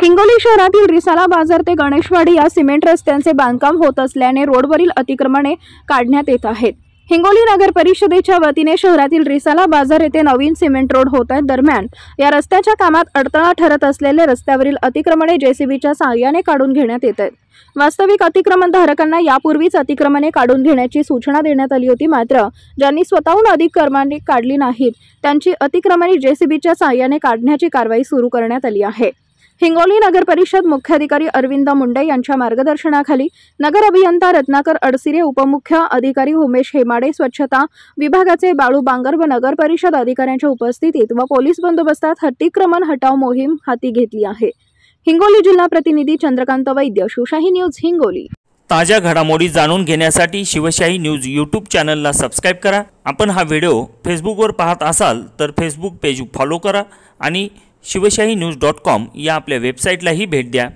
हिंगोली शहरातील रिसाला बाजार ते गणेशवाडी या सिमेंट रस्त्यांचे बांधकाम होत असल्याने रोडवरील अतिक्रमणे काढण्यात येत आहेत। हिंगोली नगर परिषदेच्या वतीने शहरातील रिसाला बाजार येथे नवीन सिमेंट रोड होत आहे। दरम्यान या रस्त्याच्या कामात अडथळा ठरत असलेले रस्त्यावरील अतिक्रमणे जेसीबीच्या सहाय्याने काढून घेण्यात येत आहेत। वास्तविक अतिक्रमणधारकांना यापूर्वीच अतिक्रमणे काढून घेण्याची सूचना देण्यात आली होती, मात्र ज्यांनी स्वतःहून अतिक्रमणे काढली नाहीत त्यांची अतिक्रमणे जेसीबीच्या सहाय्याने काढण्याची कारवाई सुरू करण्यात आली आहे। हिंगोली नगर परिषद मुख्याधिकारी अरविंद मुंडे यांच्या मार्गदर्शनाखाली नगर अभियंता रत्नाकर अडसिरे, उपमुख्य अधिकारी उमेश हेमाडे, स्वच्छता विभागाचे बाळू बांगर व नगर परिषद अधिकाऱ्यांच्या उपस्थितीत व पोलीस बंदोबस्तात अतिक्रमण हटाव मोहीम हाती घेतली आहे। हिंगोली जिल्हा प्रतिनिधी चंद्रकांत वैद्य, शिवशाही न्यूज हिंगोली। ताज्या घडामोडी जाणून घेण्यासाठी शिवशाही न्यूज यूट्यूब चॅनलला सबस्क्राइब करा। आपण हा व्हिडिओ फेसबुकवर पाहत असाल तर फेसबुक पेज फॉलो करा आणि शिवशाही न्यूज.com या आपल्या वेबसाईटलाही भेट द्या।